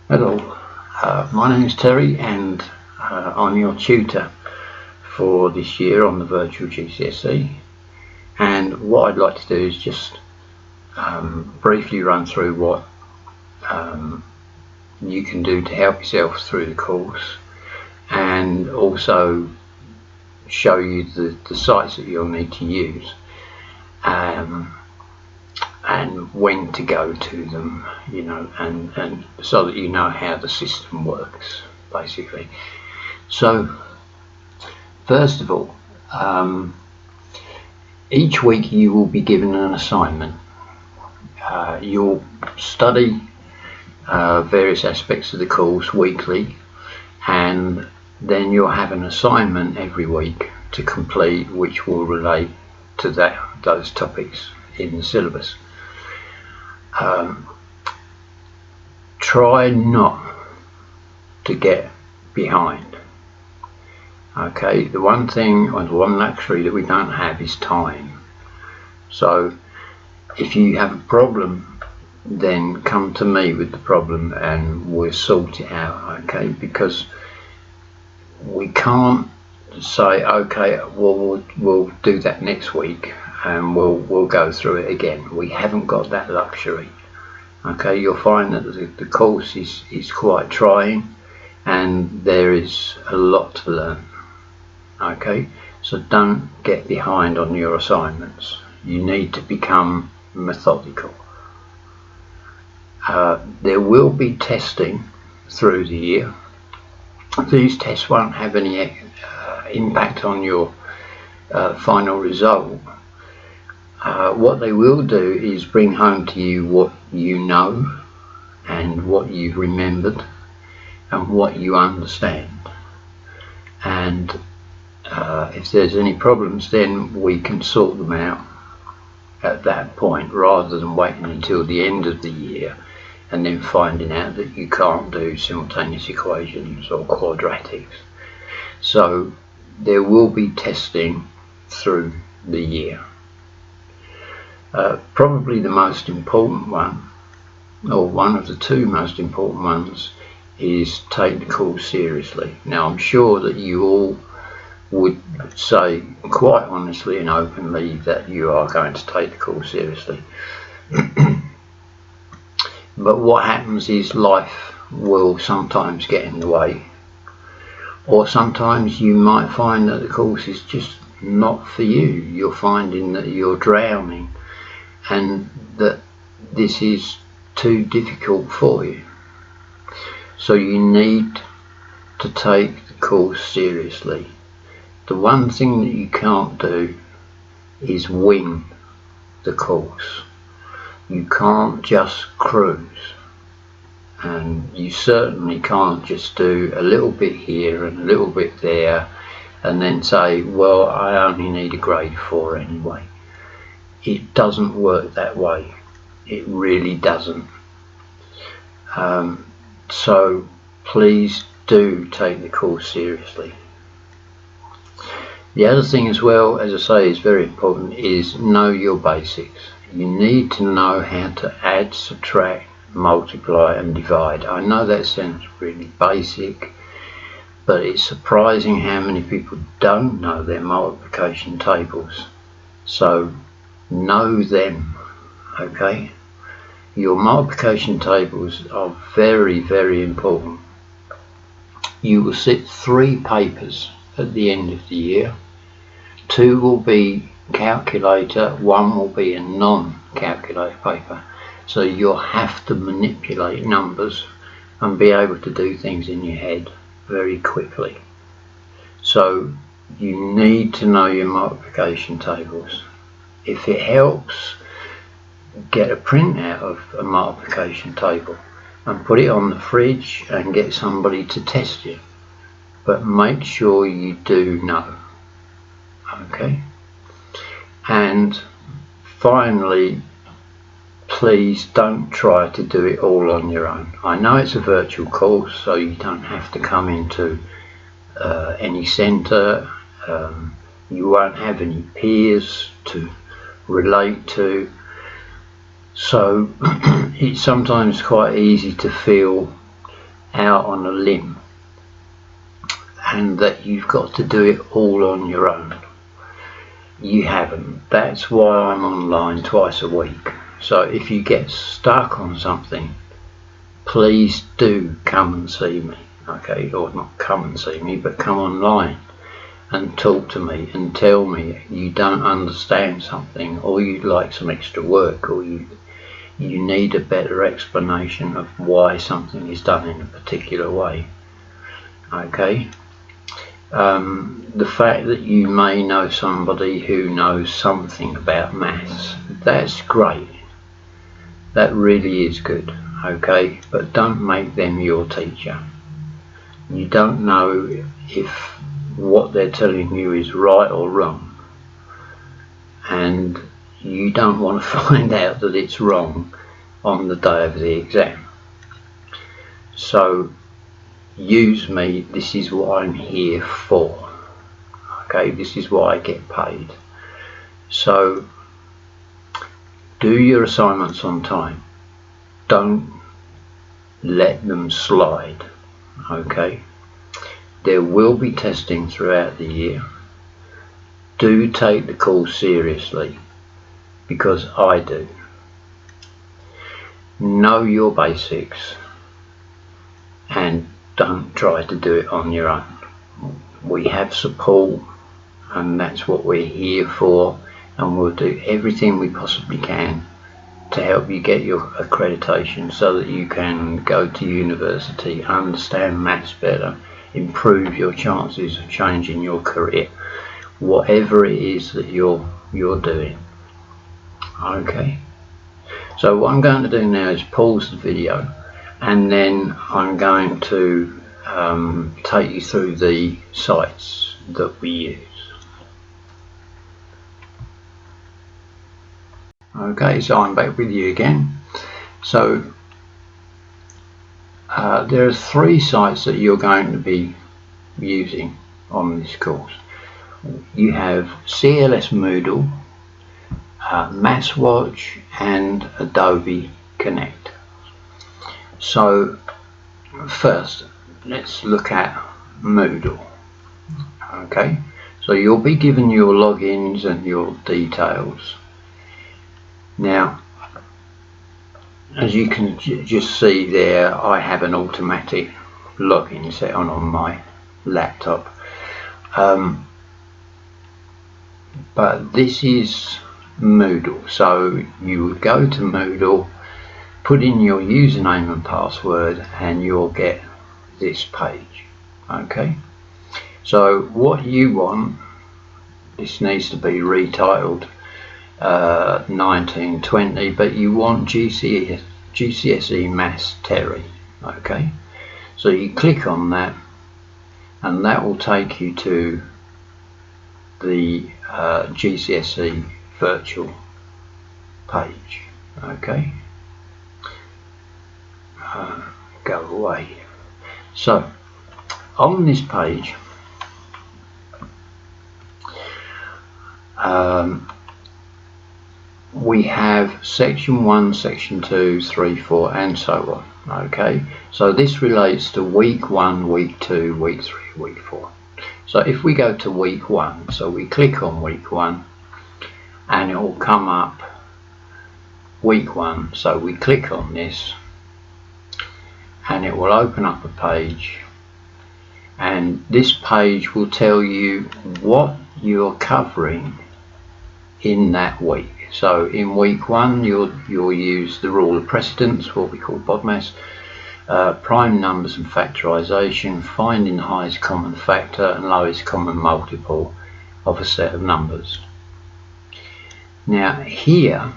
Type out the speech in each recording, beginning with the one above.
Hello, my name is Terry and I'm your tutor for this year on the virtual GCSE, and what I'd like to do is just briefly run through what you can do to help yourself through the course, and also show you the sites that you'll need to use and when to go to them, and so that you know how the system works, basically. So first of all, each week you will be given an assignment. You'll study various aspects of the course weekly, and then you'll have an assignment every week to complete, which will relate to those topics in the syllabus. Try not to get behind. Okay, the one thing, or the one luxury that we don't have is time. So if you have a problem, then come to me with the problem and we'll sort it out, okay? Because we can't say, okay, well, we'll do that next week and we'll go through it again. We haven't got that luxury. Okay, you'll find that the course is quite trying and there is a lot to learn. Okay, so don't get behind on your assignments. You need to become methodical. There will be testing through the year. These tests won't have any impact on your final result. What they will do is bring home to you what you know and what you've remembered and what you understand, and if there's any problems, then we can sort them out at that point, rather than waiting until the end of the year and then finding out that you can't do simultaneous equations or quadratics. So there will be testing through the year. Probably the most important one, or one of the two most important ones, is take the course seriously. Now, I'm sure that you all would say quite honestly and openly that you are going to take the course seriously. But what happens is life will sometimes get in the way, or sometimes you might find that the course is just not for you. You're finding that you're drowning and that this is too difficult for you. So you need to take the course seriously. The one thing that you can't do is wing the course. You can't just cruise, and you certainly can't just do a little bit here and a little bit there and then say, well, I only need a grade 4 anyway. It doesn't work that way. It really doesn't. So please do take the course seriously. The other thing as well, as I say, is very important, is know your basics. You need to know how to add, subtract, multiply and divide. I know that sounds really basic, but it's surprising how many people don't know their multiplication tables. So know them, okay? Your multiplication tables are very, very important. You will sit 3 papers at the end of the year. 2 will be calculator, 1 will be a non-calculator paper. So you'll have to manipulate numbers and be able to do things in your head very quickly. So you need to know your multiplication tables. If it helps, get a printout of a multiplication table and put it on the fridge and get somebody to test you. But make sure you do know. Okay? And finally, please don't try to do it all on your own. I know it's a virtual course, so you don't have to come into any centre. You won't have any peers to relate to. So it's sometimes quite easy to feel out on a limb and that you've got to do it all on your own. You haven't. That's why I'm online twice a week. So if you get stuck on something, please do come and see me, okay? Or not come and see me, but come online and talk to me and tell me you don't understand something, or you'd like some extra work, or you need a better explanation of why something is done in a particular way, okay? The fact that you may know somebody who knows something about maths, that's great. That really is good, okay? But don't make them your teacher. You don't know if what they're telling you is right or wrong, and you don't want to find out that it's wrong on the day of the exam. So use me. This is what I'm here for, okay? This is why I get paid. So do your assignments on time. Don't let them slide, okay? There will be testing throughout the year. Do take the course seriously, because I do. Know your basics and don't try to do it on your own. We have support, and that's what we're here for, and we'll do everything we possibly can to help you get your accreditation so that you can go to university, understand maths better, improve your chances of changing your career, whatever it is that you're doing, okay? So what I'm going to do now is pause the video, and then I'm going to take you through the sites that we use. Okay, so I'm back with you again. So there are 3 sites that you're going to be using on this course. You have CLS Moodle, MathsWatch and Adobe Connect. So first, let's look at Moodle. Okay, so you'll be given your logins and your details. Now, as you can just see there, I have an automatic login set on my laptop. But this is Moodle, so you would go to Moodle, put in your username and password, and you'll get this page, okay? So what you want, this needs to be retitled 1920, but you want GCSE Maths Terry, okay? So you click on that, and that will take you to the GCSE virtual page, okay? Go away. So on this page, we have section 1, section 2, 3, 4 and so on, okay? So this relates to week 1, week 2, week 3, week 4. So if we go to week 1, so we click on week 1 and it will come up week 1, so we click on this and it will open up a page, and this page will tell you what you're covering in that week. So in week 1 you'll use the rule of precedence, what we call BODMAS, prime numbers and factorization, finding the highest common factor and lowest common multiple of a set of numbers. Now here,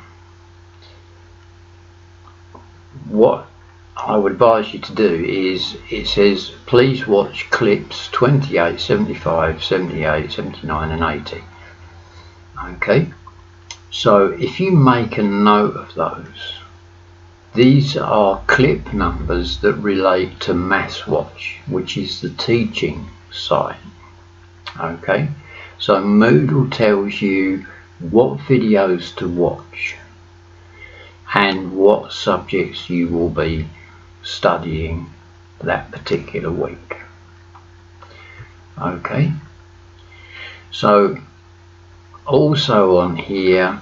what I would advise you to do is, it says please watch clips 28, 75, 78, 79 and 80. Okay, so if you make a note of those, these are clip numbers that relate to MathsWatch, which is the teaching site. Okay, so Moodle tells you what videos to watch and what subjects you will be studying that particular week. Okay, so also on here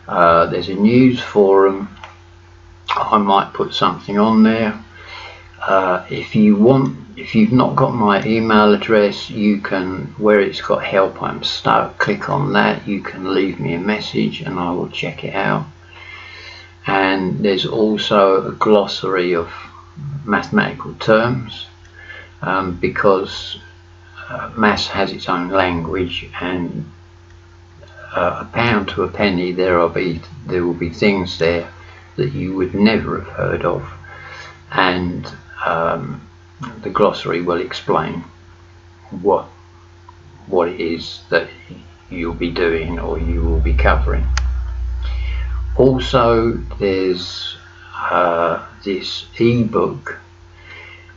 there's a news forum. I might put something on there. If you've not got my email address, you can, where it's got help I'm stuck, click on that. You can leave me a message and I will check it out. And there's also a glossary of mathematical terms, because maths has its own language, and a pound to a penny there will be things there that you would never have heard of, and the glossary will explain what it is that you'll be doing or you will be covering. Also, there's this ebook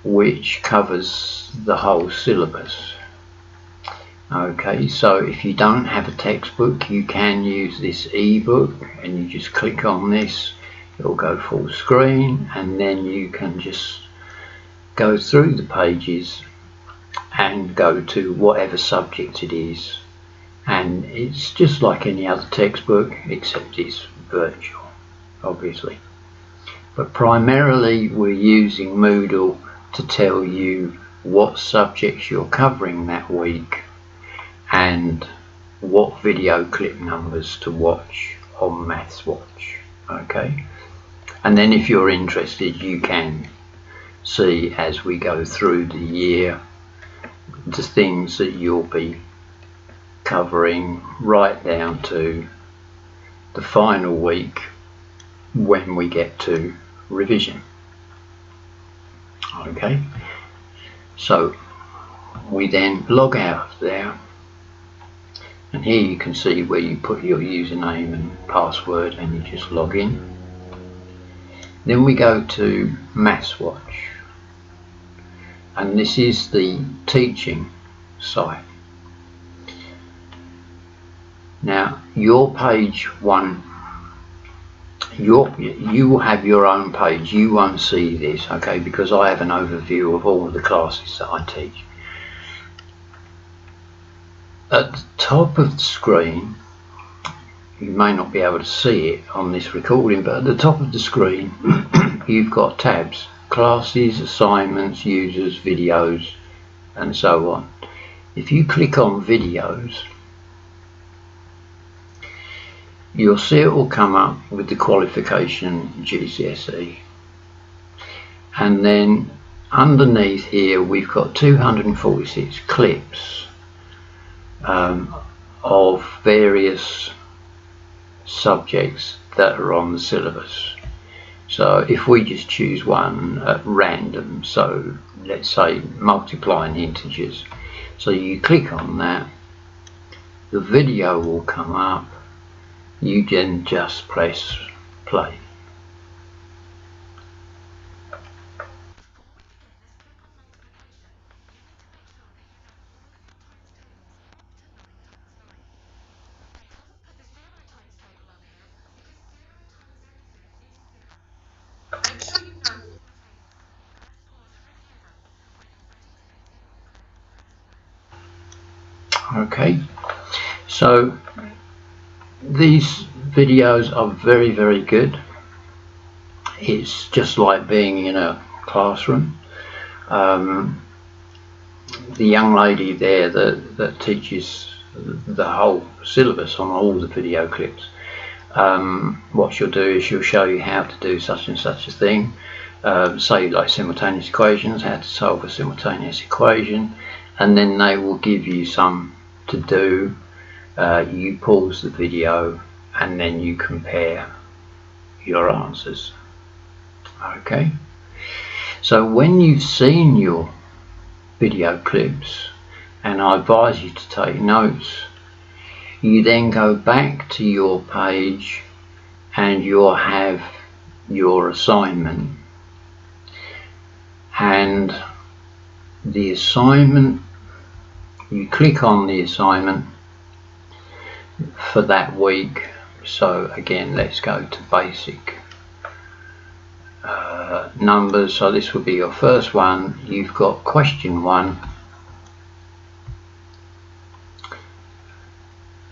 which covers the whole syllabus. Okay, so if you don't have a textbook, you can use this ebook, and you just click on this, it'll go full screen, and then you can just go through the pages and go to whatever subject it is. And it's just like any other textbook, except it's virtual, obviously. But primarily we're using Moodle to tell you what subjects you're covering that week and what video clip numbers to watch on Maths Watch. Okay, and then if you're interested, you can see as we go through the year the things that you'll be covering right down to the final week when we get to revision. Okay, so we then log out of there, and here you can see where you put your username and password and you just log in. Then we go to Maths Watch, and this is the teaching site. Now your page one, you will have your own page. You won't see this, okay, because I have an overview of all of the classes that I teach. At the top of the screen, you may not be able to see it on this recording, but at the top of the screen you've got tabs: classes, assignments, users, videos, and so on. If you click on videos, you'll see it will come up with the qualification GCSE, and then underneath here we've got 246 clips of various subjects that are on the syllabus. So if we just choose one at random, so let's say multiplying integers, so you click on that, the video will come up, you then just press play. Okay, so these videos are very, very good. It's just like being in a classroom. The young lady there that teaches the whole syllabus on all the video clips, what she'll do is she'll show you how to do such and such a thing, say like simultaneous equations, how to solve a simultaneous equation, and then they will give you some to do. You pause the video and then you compare your answers. Okay, so when you've seen your video clips, and I advise you to take notes, you then go back to your page and you'll have your assignment, and the assignment, you click on the assignment for that week. So again, let's go to basic numbers. So this would be your first one. You've got question 1,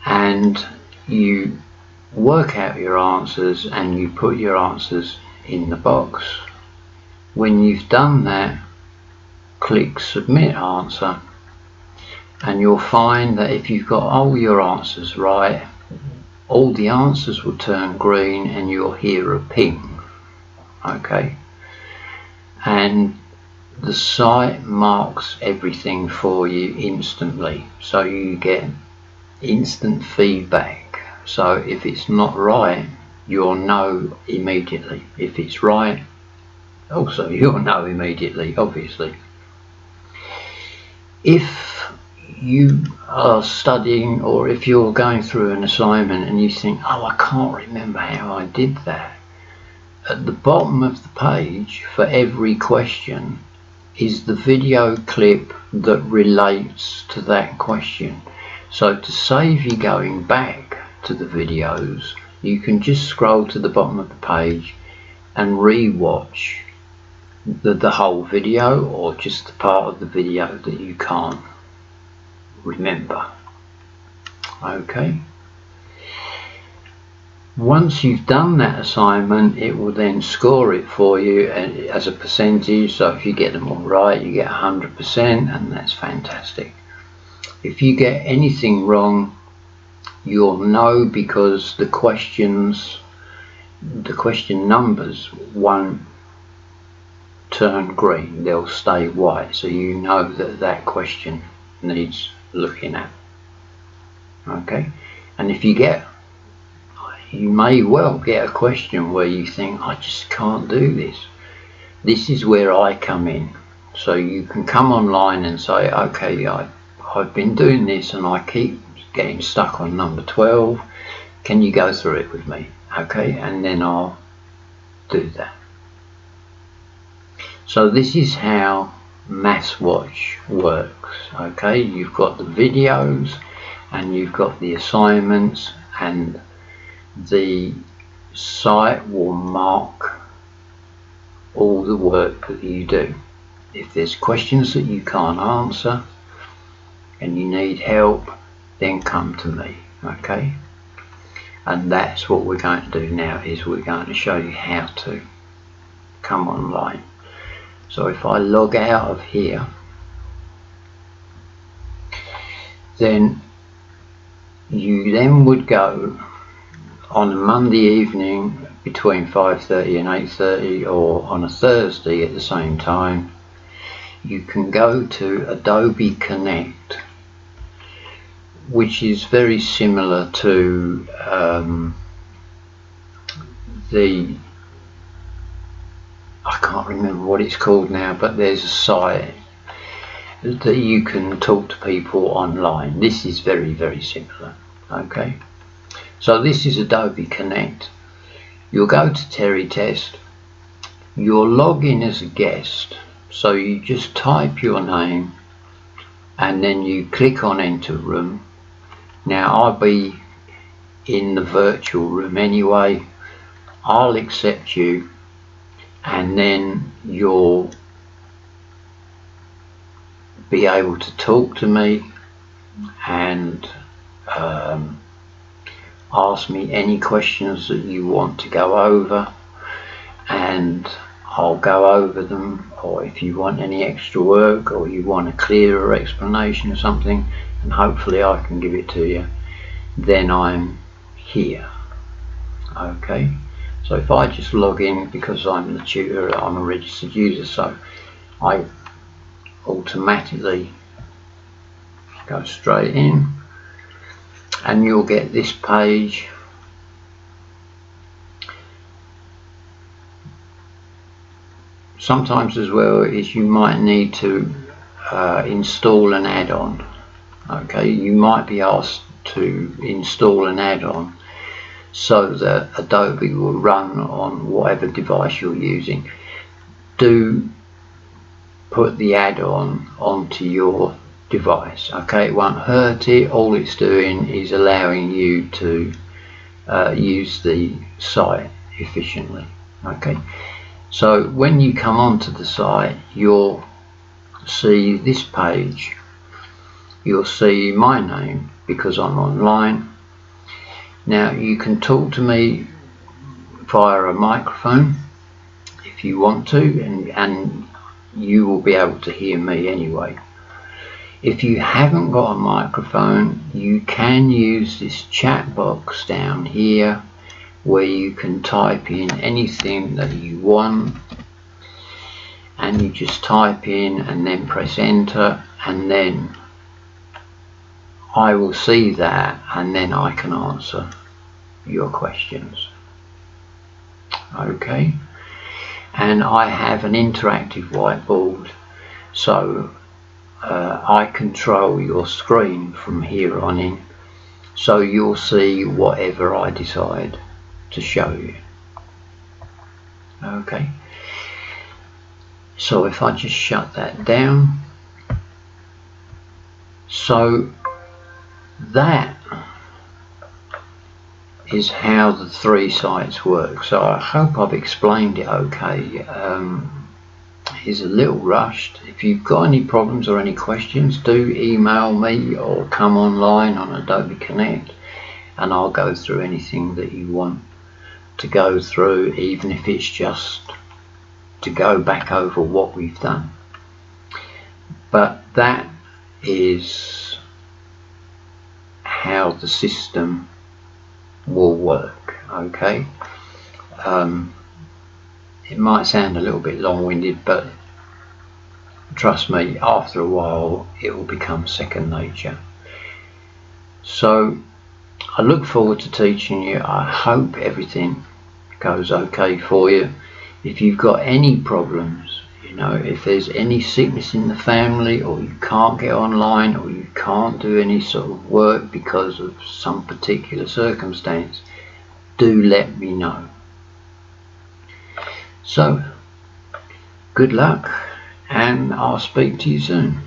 and you work out your answers and you put your answers in the box. When you've done that, click submit answer, and you'll find that if you've got all your answers right, all the answers will turn green and you'll hear a ping. Okay, and the site marks everything for you instantly, so you get instant feedback. So if it's not right, you'll know immediately. If it's right, also you'll know immediately, obviously. If you are studying, or if you're going through an assignment and you think, oh, I can't remember how I did that, at the bottom of the page for every question is the video clip that relates to that question. So to save you going back to the videos, you can just scroll to the bottom of the page and re-watch the whole video, or just the part of the video that you can't remember. Okay, once you've done that assignment, it will then score it for you as a percentage. So if you get them all right, you get 100%, and that's fantastic. If you get anything wrong, you'll know, because the question numbers won't turn green, they'll stay white, so you know that that question needs looking at. Okay, and if you may well get a question where you think, I just can't do this. This is where I come in. So you can come online and say, okay, I've been doing this and I keep getting stuck on number 12. Can you go through it with me? Okay, and then I'll do that. So this is how MathsWatch works. Okay, you've got the videos and you've got the assignments, and the site will mark all the work that you do. If there's questions that you can't answer and you need help, then come to me. Okay, and that's what we're going to do now, is we're going to show you how to come online. So if I log out of here, then you then would go on a Monday evening between 5:30 and 8:30, or on a Thursday at the same time. You can go to Adobe Connect, which is very similar to I can't remember what it's called now, but there's a site that you can talk to people online. This is very, very similar. Okay, so this is Adobe Connect. You'll go to Terry Test, you'll log in as a guest, so you just type your name and then you click on enter room. Now I'll be in the virtual room anyway. I'll accept you, and then you'll be able to talk to me and ask me any questions that you want to go over, and I'll go over them. Or if you want any extra work, or you want a clearer explanation or something, and hopefully I can give it to you, then I'm here. Okay, so if I just log in, because I'm the tutor, I'm a registered user, so I automatically go straight in, and you'll get this page. Sometimes as well is you might need to install an add-on. Okay, you might be asked to install an add-on so that Adobe will run on whatever device you're using. Do put the add-on onto your device. Okay, it won't hurt it. All it's doing is allowing you to use the site efficiently. Okay, So when you come onto the site, you'll see this page. You'll see my name because I'm online. Now you can talk to me via a microphone if you want to, and you will be able to hear me anyway. If you haven't got a microphone, you can use this chat box down here where you can type in anything that you want, and you just type in and then press enter, and then I will see that, and then I can answer your questions. Okay, and I have an interactive whiteboard, so I control your screen from here on in, so you'll see whatever I decide to show you. Okay, so if I just shut that down, so that is how the 3 sites work. So I hope I've explained it okay. It's a little rushed. If you've got any problems or any questions, do email me or come online on Adobe Connect, and I'll go through anything that you want to go through, even if it's just to go back over what we've done. But that is how the system will work. Okay, it might sound a little bit long-winded, but trust me, after a while it will become second nature. So I look forward to teaching you. I hope everything goes okay for you. If you've got any problems, you know, if there's any sickness in the family, or you can't get online, or you can't do any sort of work because of some particular circumstance, do let me know. So good luck, and I'll speak to you soon.